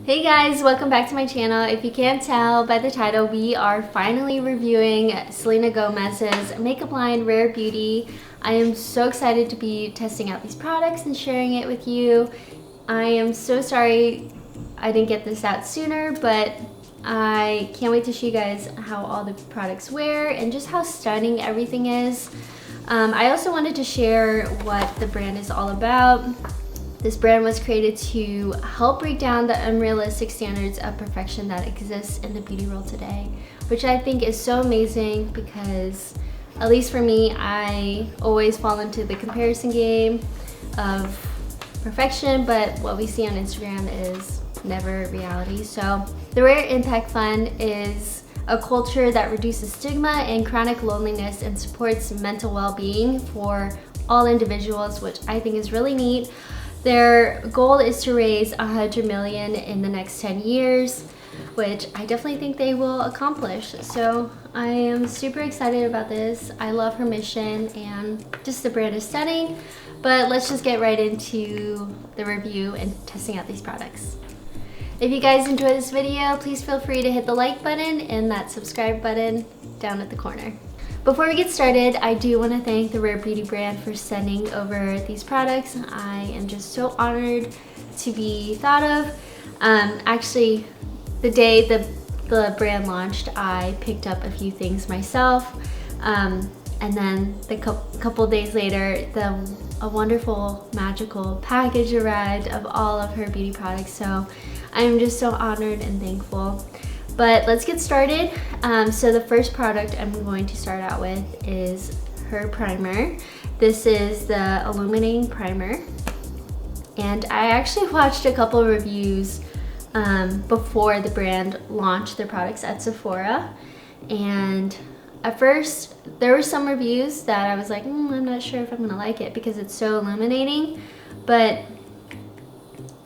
Hey guys, welcome back to my channel. If you can't tell by the title, we are finally reviewing Selena Gomez's makeup line Rare Beauty. I am so excited to be testing out these products and sharing it with you. I am so sorry I didn't get this out sooner, but I can't wait to show you guys how all the products wear and just how stunning everything is. I also wanted to share what the brand is all about. This brand was created to help break down the unrealistic standards of perfection that exists in the beauty world today, which I think is so amazing because, at least for me, I always fall into the comparison game of perfection, but what we see on Instagram is never reality. So the Rare Impact Fund is a culture that reduces stigma and chronic loneliness and supports mental well-being for all individuals, which I think is really neat. Their goal is to raise $100 million in the next 10 years, which I definitely think they will accomplish. So I am super excited about this. I love her mission and just the brand is stunning. But let's just get right into the review and testing out these products. If you guys enjoyed this video, please feel free to hit the like button and that subscribe button down at the corner. Before we get started, I do want to thank the Rare Beauty brand for sending over these products. I am just so honored to be thought of. Actually, the day the brand launched, I picked up a few things myself. And then a couple days later, a wonderful, magical package arrived of all of her beauty products. So I'm just so honored and thankful. But let's get started. So the first product I'm going to start out with is her primer. This is the Illuminating Primer. And I actually watched a couple of reviews before the brand launched their products at Sephora. And at first, there were some reviews that I was like, I'm not sure if I'm gonna like it because it's so illuminating. But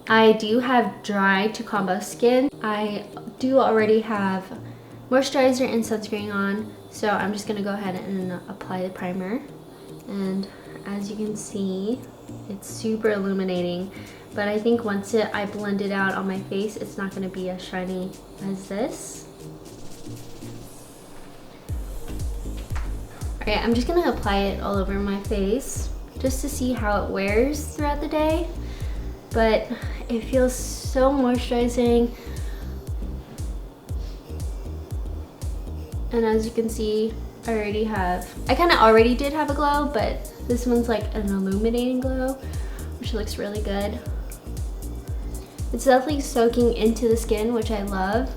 I do have dry to combo skin. I do already have moisturizer and sunscreen on, so I'm just gonna go ahead and apply the primer. And as you can see, it's super illuminating, but I think once I blend it out on my face, it's not gonna be as shiny as this. Alright, I'm just gonna apply it all over my face just to see how it wears throughout the day. But it feels so moisturizing. And as you can see, I kind of already did have a glow, but this one's like an illuminating glow, which looks really good. It's definitely soaking into the skin, which I love.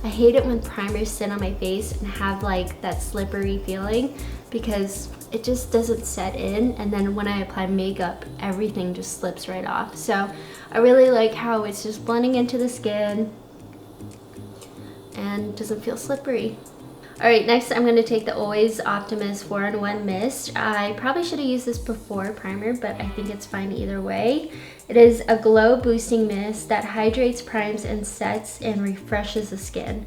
I hate it when primers sit on my face and have like that slippery feeling because it just doesn't set in, and then when I apply makeup, everything just slips right off. So I really like how it's just blending into the skin and doesn't feel slippery. Alright, next I'm going to take the Always Optimus 4-in-1 Mist. I probably should have used this before primer, but I think it's fine either way. It is a glow boosting mist that hydrates, primes, and sets and refreshes the skin.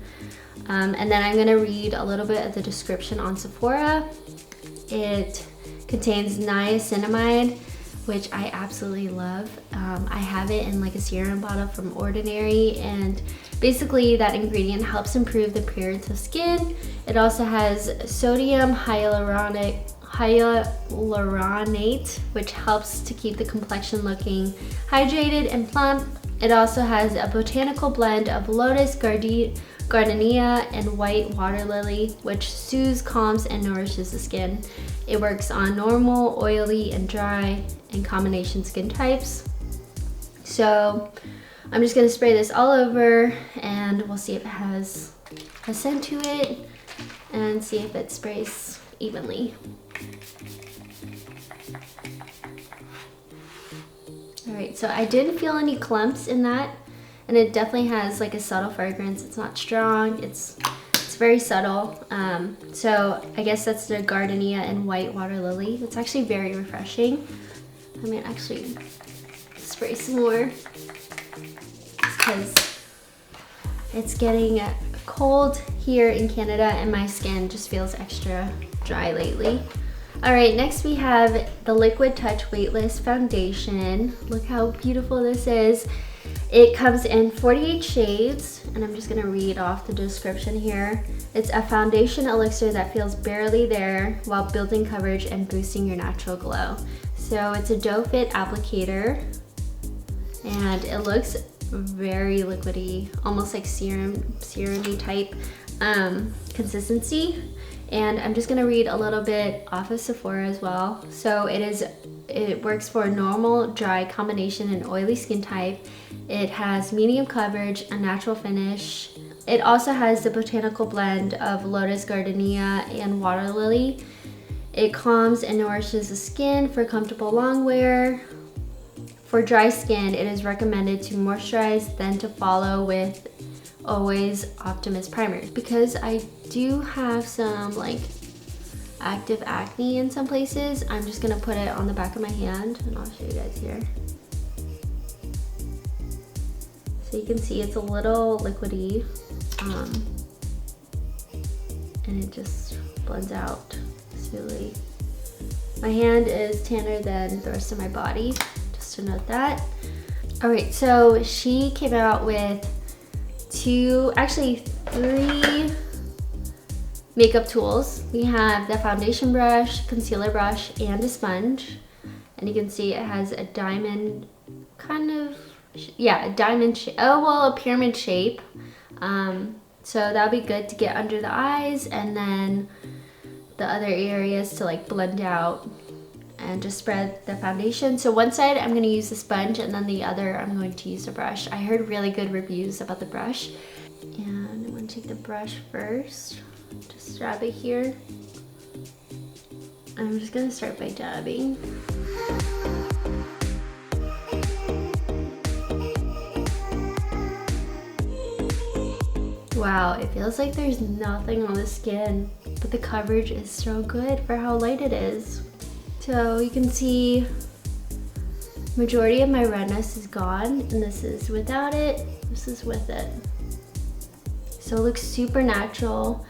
And then I'm going to read a little bit of the description on Sephora. It contains niacinamide, which I absolutely love. I have it in like a serum bottle from Ordinary, and basically that ingredient helps improve the appearance of skin. It also has sodium hyaluronate, which helps to keep the complexion looking hydrated and plump. It also has a botanical blend of lotus, gardenia, and white water lily, which soothes, calms, and nourishes the skin. It works on normal, oily, and dry, and combination skin types. So I'm just gonna spray this all over, and we'll see if it has a scent to it, and see if it sprays evenly. Alright, so I didn't feel any clumps in that. And it definitely has like a subtle fragrance. It's not strong, it's very subtle. So I guess that's the gardenia and white water lily. It's actually very refreshing. I might actually spray some more because it's getting cold here in Canada and my skin just feels extra dry lately. Alright, next we have the Liquid Touch Weightless Foundation. Look how beautiful this is. It comes in 48 shades, and I'm just gonna read off the description here. It's a foundation elixir that feels barely there while building coverage and boosting your natural glow. So it's a doe fit applicator, and it looks very liquidy, almost like serum-y type consistency. And I'm just gonna read a little bit off of Sephora as well. So it works for normal, dry, combination, and oily skin type. It has medium coverage, a natural finish. It also has the botanical blend of lotus gardenia and water lily. It calms and nourishes the skin for comfortable long wear. For dry skin, it is recommended to moisturize, then to follow with always Optimus primer. Because I do have some like active acne in some places, I'm just gonna put it on the back of my hand, and I'll show you guys here. So you can see it's a little liquidy, and it just blends out smoothly. My hand is tanner than the rest of my body, just to note that. All right, so she came out with three makeup tools. We have the foundation brush, concealer brush, and a sponge. And you can see it has a diamond a diamond shape, a pyramid shape. So that'll be good to get under the eyes, and then the other areas to like blend out and just spread the foundation. So one side I'm gonna use the sponge, and then the other I'm going to use the brush. I heard really good reviews about the brush. And I'm gonna take the brush first, just dab it here. I'm just gonna start by dabbing. Wow, it feels like there's nothing on the skin, but the coverage is so good for how light it is. So you can see majority of my redness is gone, and this is without it, this is with it. So it looks super natural.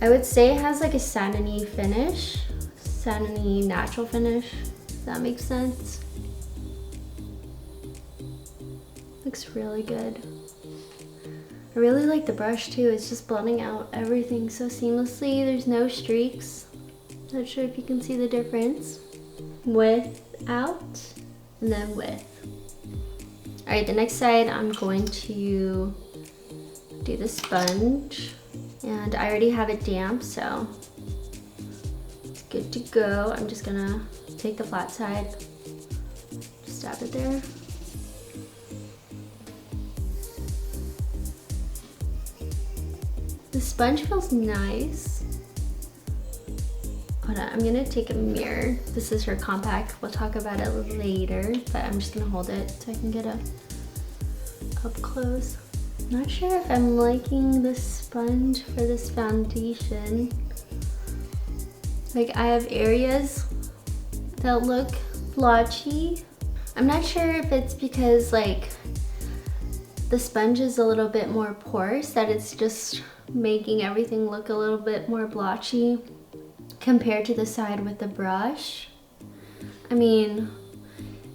I would say it has like a satiny finish, satiny natural finish, if that makes sense. Looks really good. I really like the brush too. It's just blending out everything so seamlessly. There's no streaks. Not sure if you can see the difference. Without, and then with. All right, the next side I'm going to do the sponge, and I already have it damp, so it's good to go. I'm just gonna take the flat side, just dab it there. The sponge feels nice. Hold on, I'm gonna take a mirror. This is her compact. We'll talk about it later, but I'm just gonna hold it so I can get a up close. Not sure if I'm liking the sponge for this foundation. Like, I have areas that look blotchy. I'm not sure if it's because like the sponge is a little bit more porous, that it's just making everything look a little bit more blotchy compared to the side with the brush. I mean,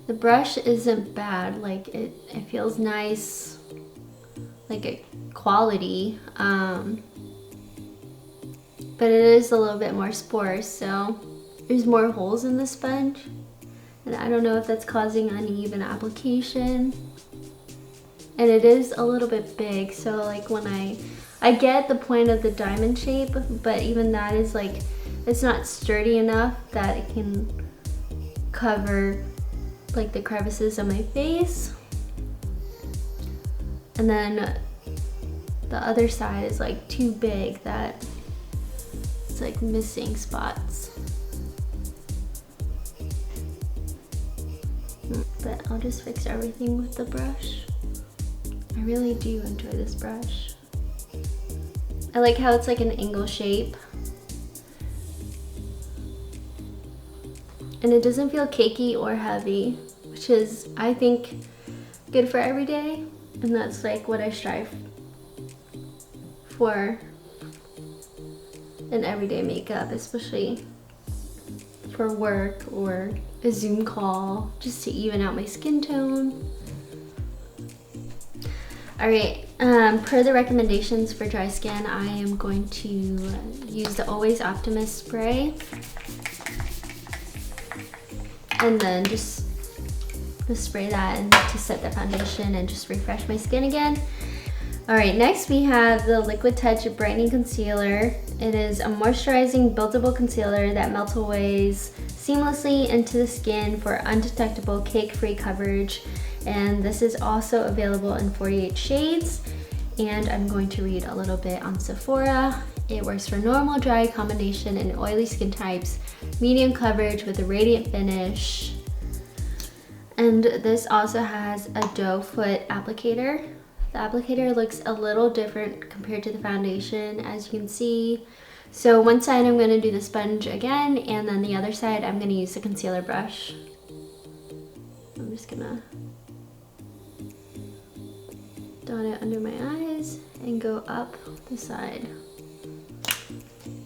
the brush isn't bad, like it feels nice, like a quality, but it is a little bit more porous, so there's more holes in the sponge, and I don't know if that's causing uneven application. And it is a little bit big, so like when I get the point of the diamond shape, but even that is like, it's not sturdy enough that it can cover like the crevices on my face. And then the other side is like too big that it's like missing spots. But I'll just fix everything with the brush. I really do enjoy this brush. I like how it's like an angle shape. And it doesn't feel cakey or heavy, which is, I think, good for every day. And that's like what I strive for in everyday makeup, especially for work or a Zoom call, just to even out my skin tone. Alright, per the recommendations for dry skin, I am going to use the Always Optimus spray. And then just spray that and to set the foundation and just refresh my skin again. Alright, next we have the Liquid Touch Brightening Concealer. It is a moisturizing, buildable concealer that melts away seamlessly into the skin for undetectable cake-free coverage. And this is also available in 48 shades. And I'm going to read a little bit on Sephora. It works for normal, dry, combination, and oily skin types. Medium coverage with a radiant finish. And this also has a doe foot applicator. The applicator looks a little different compared to the foundation, as you can see. So one side I'm going to do the sponge again, and then the other side I'm going to use the concealer brush. I'm just going to dot it under my eyes and go up the side.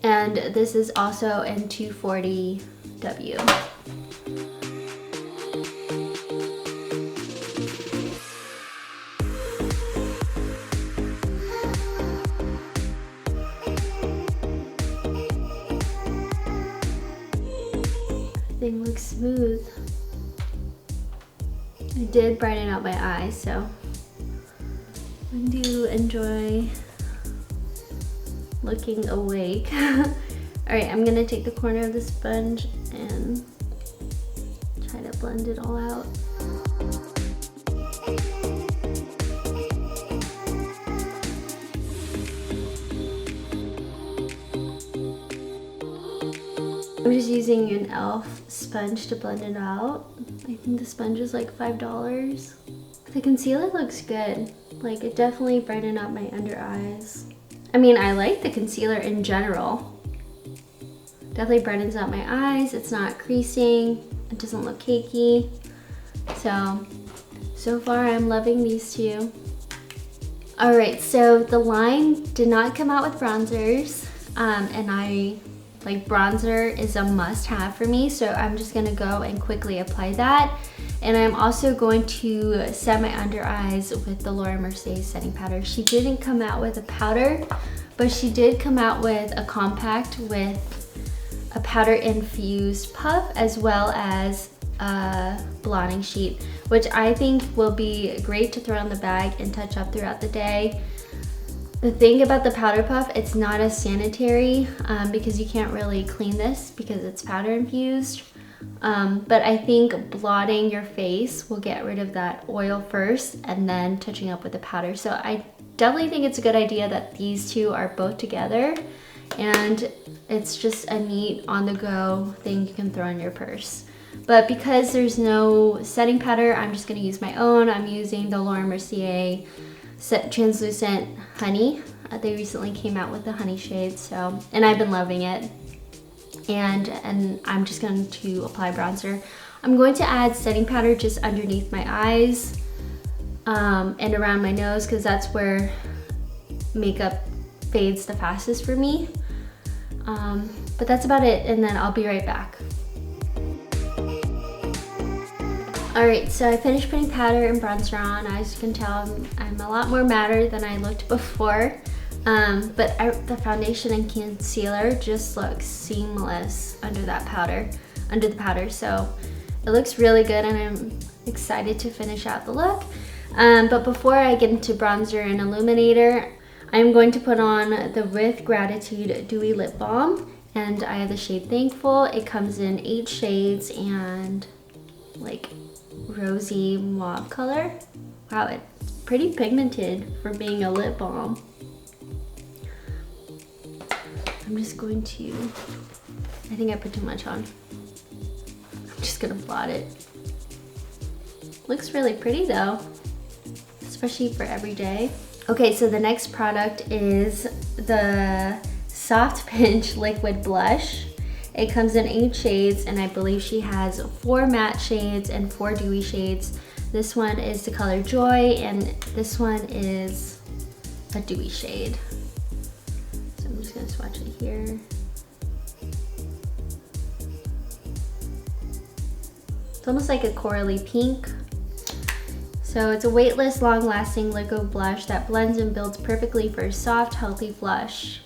And this is also in 240W. Thing looks smooth. I did brighten out my eyes, so I do enjoy looking awake. Alright, I'm gonna take the corner of the sponge and try to blend it all out. I'm just using an Elf sponge to blend it out. I think the sponge is like $5. The concealer looks good. Like, it definitely brightened up my under eyes. I mean, I like the concealer in general. Definitely brightens up my eyes. It's not creasing. It doesn't look cakey. So far I'm loving these two. Alright, so the line did not come out with bronzers. And bronzer is a must-have for me, so I'm just gonna go and quickly apply that. And I'm also going to set my under eyes with the Mercier setting powder. She didn't come out with a powder, but she did come out with a compact with a powder infused puff as well as a blotting sheet, which I think will be great to throw in the bag and touch up throughout the day. The thing about the powder puff, it's not as sanitary because you can't really clean this because it's powder infused. But I think blotting your face will get rid of that oil first and then touching up with the powder. So I definitely think it's a good idea that these two are both together, and it's just a neat on-the-go thing you can throw in your purse. But because there's no setting powder, I'm just gonna use my own. I'm using the Mercier Translucent Honey. They recently came out with the honey shade, and I've been loving it. And I'm just going to apply bronzer. I'm going to add setting powder just underneath my eyes and around my nose, because that's where makeup fades the fastest for me. But that's about it, and then I'll be right back. Alright, so I finished putting powder and bronzer on. As you can tell, I'm a lot more matter than I looked before. But the foundation and concealer just looks seamless under the powder. So it looks really good, and I'm excited to finish out the look. But before I get into bronzer and illuminator, I'm going to put on the With Gratitude Dewy Lip Balm, and I have the shade Thankful. It comes in 8 shades and like rosy mauve color. Wow, it's pretty pigmented for being a lip balm. I'm just going to, I think I put too much on. I'm just gonna blot it. Looks really pretty though, especially for every day. Okay, so the next product is the Soft Pinch Liquid Blush. It comes in 8 shades, and I believe she has 4 matte shades and 4 dewy shades. This one is the color Joy, and this one is a dewy shade. So I'm just gonna swatch it here. It's almost like a corally pink. So it's a weightless, long-lasting liquid blush that blends and builds perfectly for a soft, healthy blush.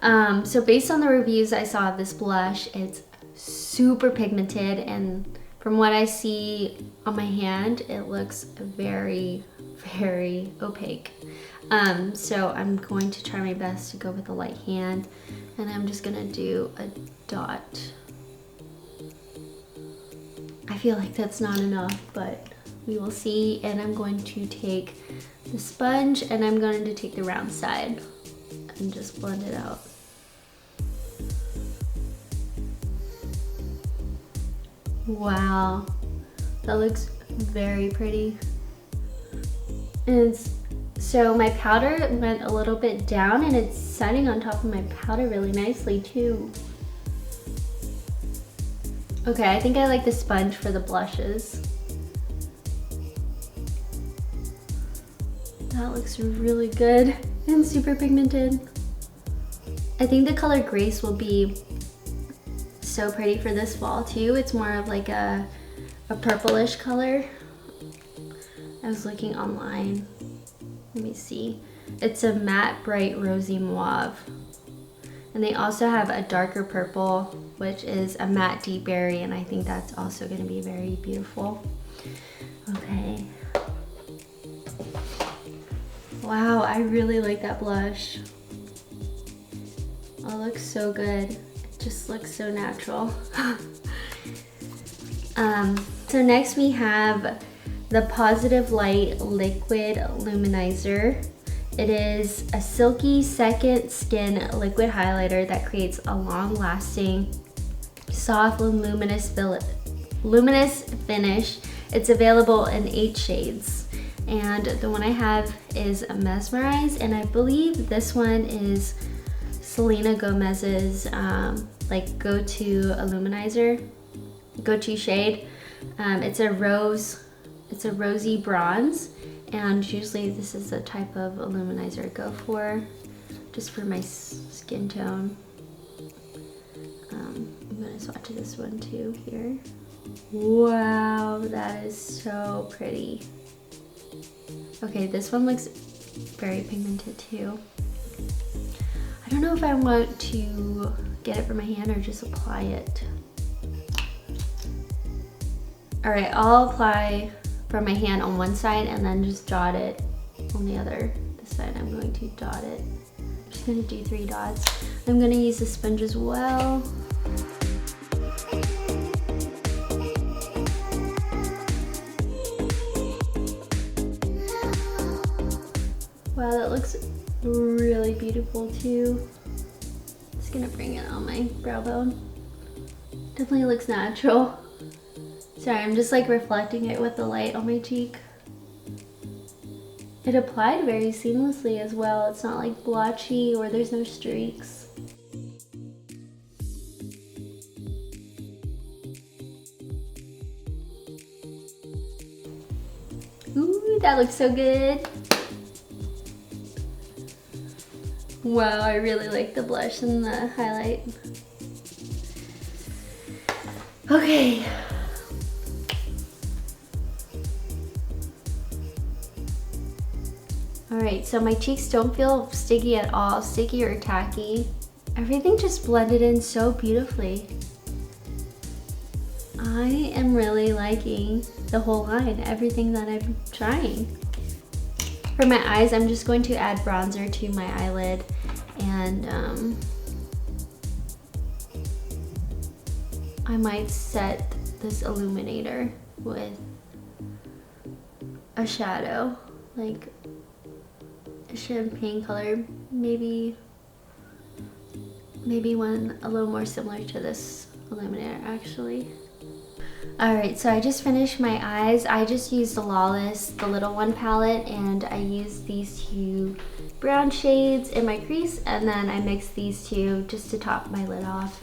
So based on the reviews I saw of this blush, it's super pigmented, and from what I see on my hand, it looks very, very opaque. So I'm going to try my best to go with a light hand, and I'm just gonna do a dot. I feel like that's not enough, but we will see. And I'm going to take the sponge and I'm going to take the round side and just blend it out. Wow, that looks very pretty. And so my powder went a little bit down and it's setting on top of my powder really nicely too. Okay, I think I like the sponge for the blushes. That looks really good and super pigmented. I think the color Grace will be so pretty for this fall too. It's more of like a purplish color. I was looking online. Let me see. It's a matte, bright, rosy mauve. And they also have a darker purple, which is a matte deep berry, and I think that's also gonna be very beautiful. Okay. Wow, I really like that blush. Oh, it looks so good. It just looks so natural. So next we have the Positive Light Liquid Luminizer. It is a silky second skin liquid highlighter that creates a long-lasting, soft and luminous finish. It's available in 8 shades. And the one I have is Mesmerize, and I believe this one is Selena Gomez's like go-to illuminizer, go-to shade. It's a rosy bronze, and usually this is the type of illuminizer I go for, just for my skin tone. I'm gonna swatch this one too here. Wow, that is so pretty. Okay, this one looks very pigmented too. I don't know if I want to get it from my hand or just apply it. All right, I'll apply from my hand on one side and then just dot it on the other. This side I'm going to dot it. I'm just gonna do 3 dots. I'm gonna use the sponge as well. Wow, that looks really beautiful too. Just gonna bring it on my brow bone. Definitely looks natural. Sorry, I'm just like reflecting it with the light on my cheek. It applied very seamlessly as well. It's not like blotchy or there's no streaks. Ooh, that looks so good. Wow, I really like the blush and the highlight. Okay. Alright, so my cheeks don't feel sticky at all, sticky or tacky. Everything just blended in so beautifully. I am really liking the whole line, everything that I'm trying. For my eyes, I'm just going to add bronzer to my eyelid, and I might set this illuminator with a shadow, like a champagne color, maybe one a little more similar to this illuminator actually. Alright, so I just finished my eyes. I just used the Lawless, the little one palette, and I used these 2 brown shades in my crease, and then I mixed these 2 just to top my lid off.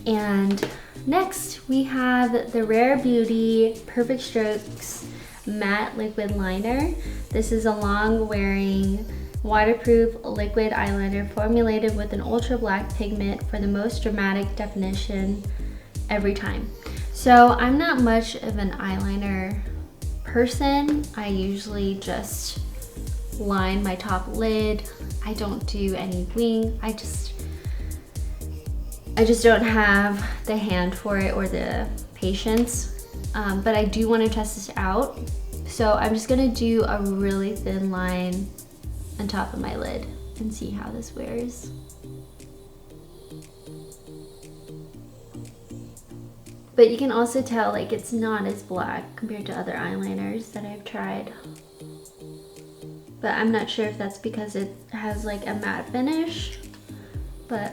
And next we have the Rare Beauty Perfect Strokes Matte Liquid Liner. This is a long-wearing, waterproof liquid eyeliner formulated with an ultra black pigment for the most dramatic definition every time. So I'm not much of an eyeliner person, I usually just line my top lid. I don't do any wing. I just don't have the hand for it or the patience. But I do want to test this out. So I'm just gonna do a really thin line on top of my lid and see how this wears. But you can also tell like it's not as black compared to other eyeliners that I've tried. But I'm not sure if that's because it has like a matte finish, but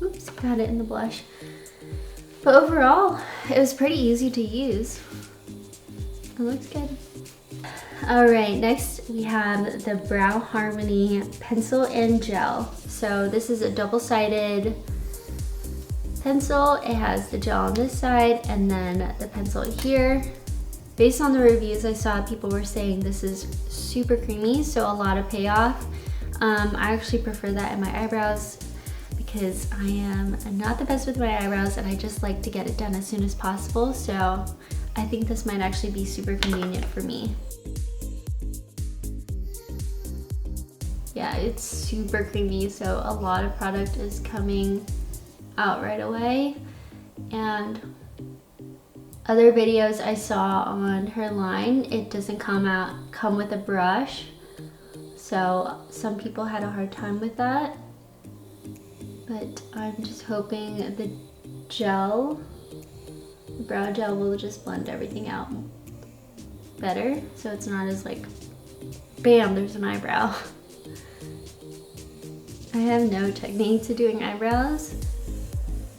oops, got it in the blush. But overall, it was pretty easy to use. It looks good. All right, next we have the Brow Harmony Pencil and Gel. So this is a double-sided pencil. It has the gel on this side and then the pencil here. Based on the reviews I saw, people were saying this is super creamy, so a lot of payoff. I actually prefer that in my eyebrows because I am not the best with my eyebrows and I just like to get it done as soon as possible. So I think this might actually be super convenient for me. Yeah, it's super creamy, so a lot of product is coming out right away. And other videos I saw on her line, it doesn't come with a brush. So some people had a hard time with that. But I'm just hoping the brow gel will just blend everything out better. So it's not as like, bam, there's an eyebrow. I have no technique to doing eyebrows.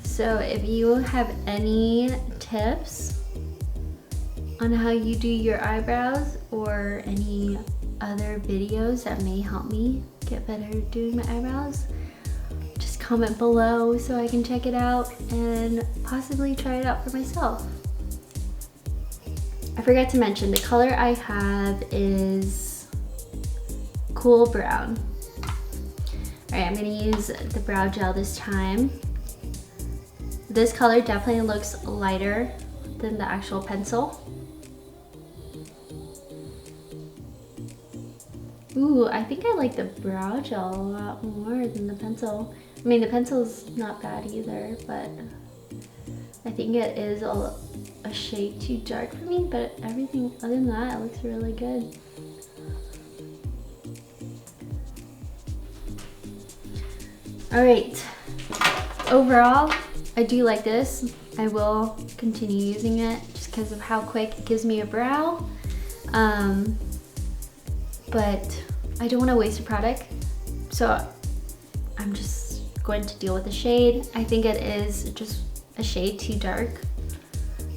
So if you have any tips on how you do your eyebrows or any other videos that may help me get better at doing my eyebrows, just comment below so I can check it out and possibly try it out for myself. I forgot to mention the color I have is Cool Brown. All right, I'm gonna use the brow gel this time. This color definitely looks lighter than the actual pencil. Ooh, I think I like the brow gel a lot more than the pencil. I mean, the pencil's not bad either, but I think it is a shade too dark for me, but everything other than that, it looks really good. All right, overall, I do like this. I will continue using it just because of how quick it gives me a brow. But I don't want to waste a product, so I'm just going to deal with the shade. I think it is just a shade too dark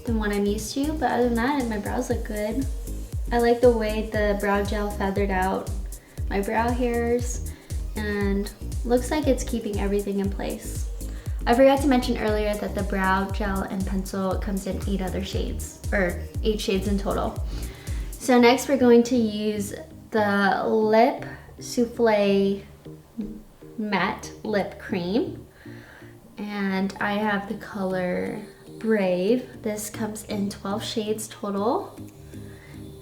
than what I'm used to, but other than that, my brows look good. I like the way the brow gel feathered out my brow hairs, and looks like it's keeping everything in place. I forgot to mention earlier that the brow gel and pencil comes in 8 other shades, or 8 shades in total. So next we're going to use the Lip Souffle Matte Lip Cream. And I have the color Brave. This comes in 12 shades total.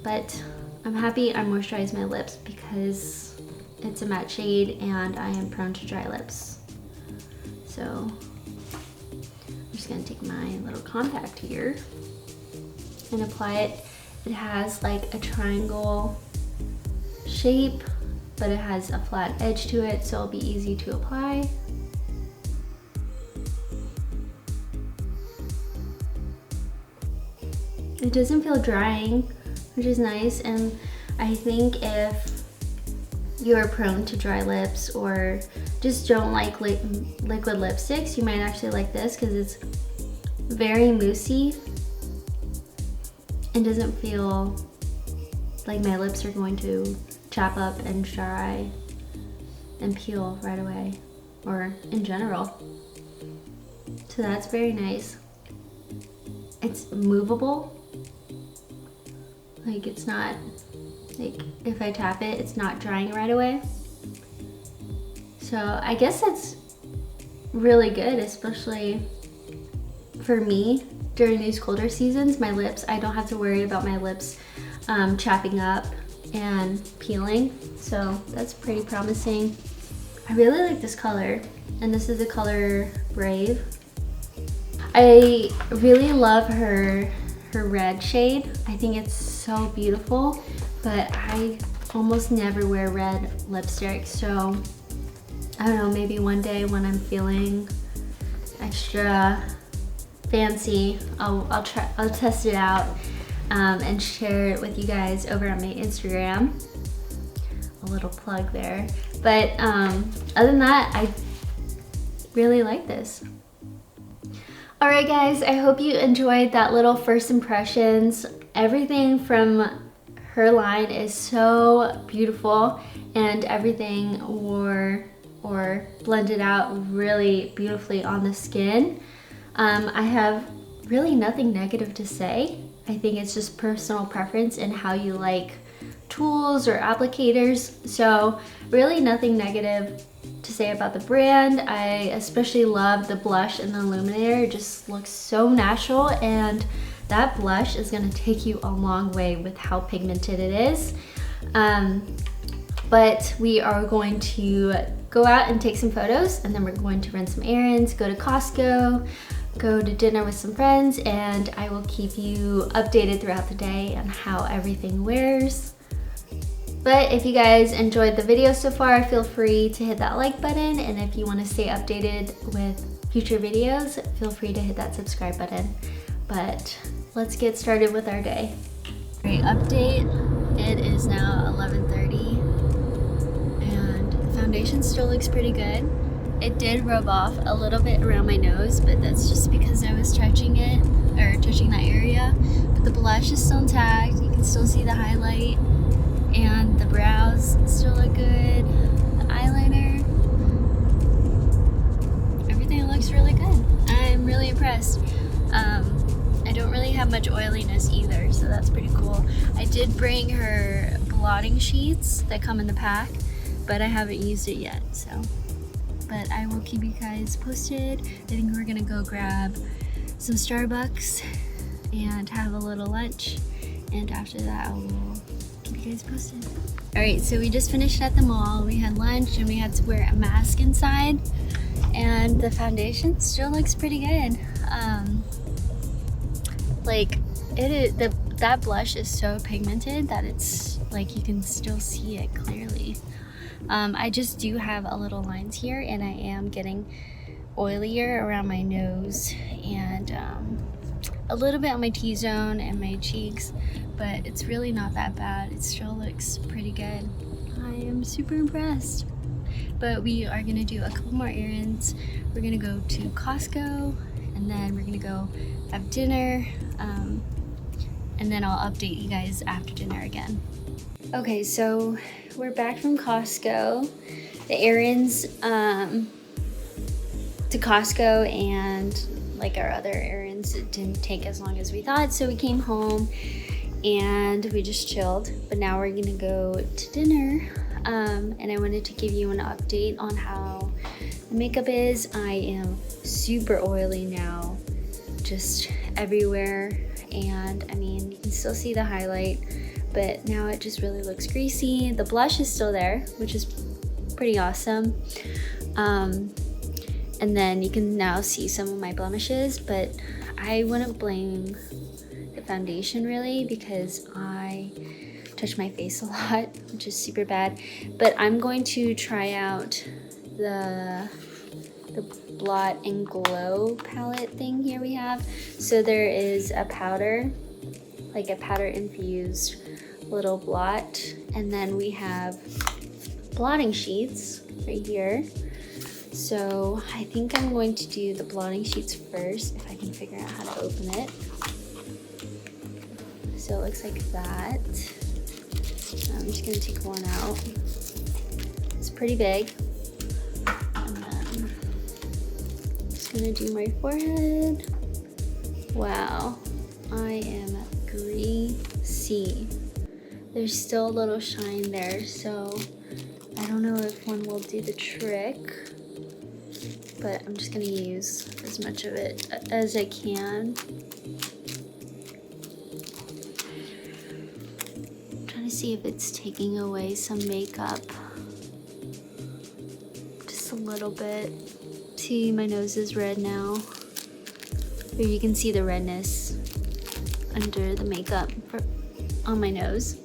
But I'm happy I moisturized my lips because it's a matte shade and I am prone to dry lips. So I'm just gonna take my little compact here and apply it. It has like a triangle shape, but it has a flat edge to it, so it'll be easy to apply. It doesn't feel drying, which is nice, and I think if you're prone to dry lips or just don't like liquid lipsticks, you might actually like this because it's very moussey and doesn't feel like my lips are going to chap up and dry and peel right away, or in general. So that's very nice. It's movable. Like it's not, like if I tap it, it's not drying right away. So I guess that's really good, especially for me during these colder seasons. My lips, I don't have to worry about my lips chapping up and peeling, so that's pretty promising. I really like this color, and this is the color Brave. I really love her red shade. I think it's so beautiful, but I almost never wear red lipstick, so I don't know, maybe one day when I'm feeling extra fancy, I'll test it out and share it with you guys over on my Instagram. A little plug there. But other than that, I really like this. Alright guys, I hope you enjoyed that little first impressions. Everything from her line is so beautiful, and everything wore or blended out really beautifully on the skin. I have really nothing negative to say. I think it's just personal preference and how you like tools or applicators. So really nothing negative to say about the brand. I especially love the blush and the illuminator. It just looks so natural, and that blush is gonna take you a long way with how pigmented it is. But we are going to go out and take some photos, and then we're going to run some errands, go to Costco, go to dinner with some friends, and I will keep you updated throughout the day on how everything wears. But if you guys enjoyed the video so far, feel free to hit that like button, and if you want to stay updated with future videos, feel free to hit that subscribe button. But let's get started with our day. Great update. It is now 11:30, and the foundation still looks pretty good. It did rub off a little bit around my nose, but that's just because I was touching it, or touching that area. But the blush is still intact. You can still see the highlight, and the brows still look good. The eyeliner, everything looks really good. I'm really impressed. I don't really have much oiliness either, so that's pretty cool. I did bring her blotting sheets that come in the pack, but I haven't used it yet, so. But I will keep you guys posted. I think we're gonna go grab some Starbucks and have a little lunch, and after that I will keep you guys posted. Alright, so we just finished at the mall. We had lunch and we had to wear a mask inside, and the foundation still looks pretty good. Like that blush is so pigmented that it's like you can still see it clearly. I just do have a little lines here, and I am getting oilier around my nose and a little bit on my T-zone and my cheeks, but it's really not that bad. It still looks pretty good. I am super impressed. But we are gonna do a couple more errands. We're gonna go to Costco, and then we're gonna go have dinner, and then I'll update you guys after dinner again. Okay, so we're back from Costco. The errands to Costco and like our other errands didn't take as long as we thought, so we came home and we just chilled. But now we're gonna go to dinner, and I wanted to give you an update on how the makeup is. I am super oily now, just everywhere, and I mean, you can still see the highlight, but now it just really looks greasy. The blush is still there, which is pretty awesome. And then you can now see some of my blemishes, but I wouldn't blame the foundation really, because I touch my face a lot, which is super bad. But I'm going to try out the Blot and Glow palette thing here we have. So there is a powder, like a powder infused little blot, and then we have blotting sheets right here. So I think I'm going to do the blotting sheets first, if I can figure out how to open it. So it looks like that. I'm just gonna take one out. It's pretty big. And then I'm just gonna do my forehead. Wow, I am greasy. There's still a little shine there, so I don't know if one will do the trick, but I'm just gonna use as much of it as I can. see if it's taking away some makeup. Just a little bit. See, my nose is red now. Or you can see the redness under the makeup on my nose.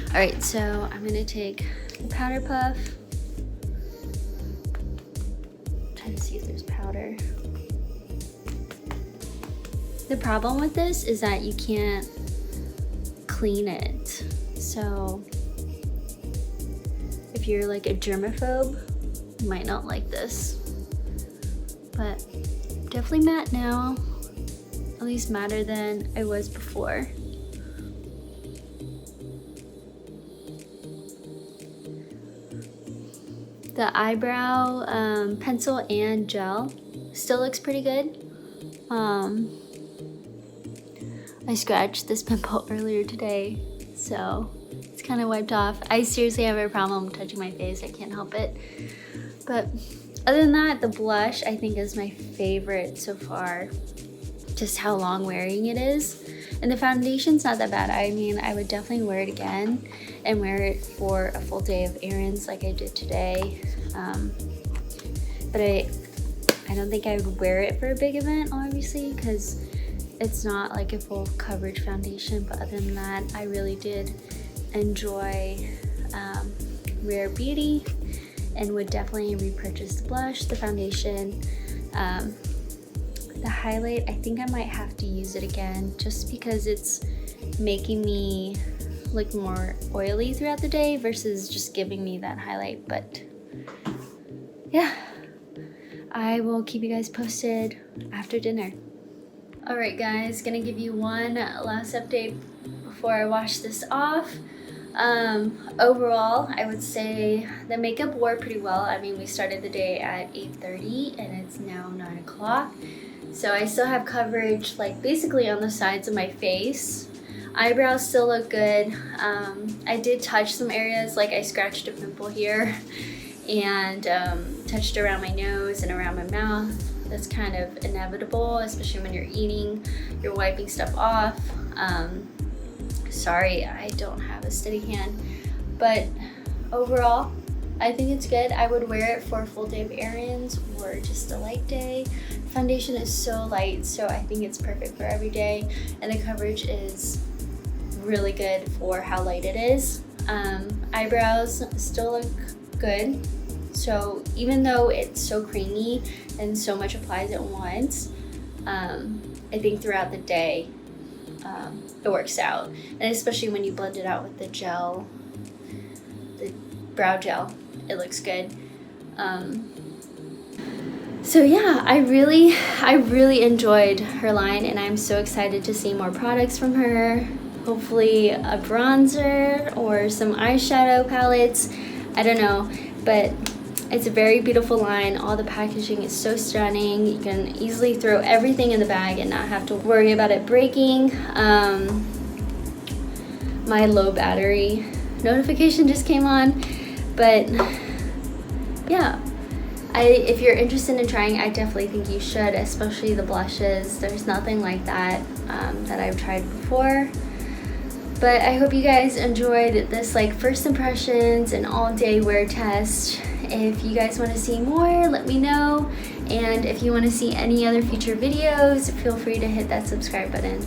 All right, so I'm gonna take the powder puff. Trying to see if there's powder. The problem with this is that you can't clean it. So if you're like a germaphobe, you might not like this. But definitely matte now, at least matter than I was before. The eyebrow pencil and gel still looks pretty good. I scratched this pimple earlier today, so it's kind of wiped off. I seriously have a problem touching my face, I can't help it. But other than that, the blush I think is my favorite so far. Just how long wearing it is. And the foundation's not that bad. I mean, I would definitely wear it again and wear it for a full day of errands like I did today. But I don't think I would wear it for a big event, obviously, because it's not like a full coverage foundation. But other than that, I really did enjoy Rare Beauty and would definitely repurchase the blush, the foundation. The highlight, I think I might have to use it again just because it's making me look more oily throughout the day versus just giving me that highlight. But yeah, I will keep you guys posted after dinner. All right guys, gonna give you one last update before I wash this off. Overall, I would say the makeup wore pretty well. I mean, we started the day at 8:30 and it's now 9 o'clock. So I still have coverage like basically on the sides of my face. Eyebrows still look good. I did touch some areas, like I scratched a pimple here and touched around my nose and around my mouth. That's kind of inevitable, especially when you're eating, you're wiping stuff off. Sorry, I don't have a steady hand, but overall, I think it's good. I would wear it for a full day of errands or just a light day. Foundation is so light, so I think it's perfect for every day, and the coverage is really good for how light it is. Eyebrows still look good, so even though it's so creamy and so much applies at once, I think throughout the day it works out, and especially when you blend it out with the gel, the brow gel, it looks good. So yeah, I really enjoyed her line, and I'm so excited to see more products from her. Hopefully a bronzer or some eyeshadow palettes, I don't know, but it's a very beautiful line. All the packaging is so stunning. You can easily throw everything in the bag and not have to worry about it breaking. My low battery notification just came on, but yeah, if you're interested in trying, I definitely think you should, especially the blushes. There's nothing like that that I've tried before. But I hope you guys enjoyed this like first impressions and all day wear test. If you guys want to see more, let me know. And if you want to see any other future videos, feel free to hit that subscribe button.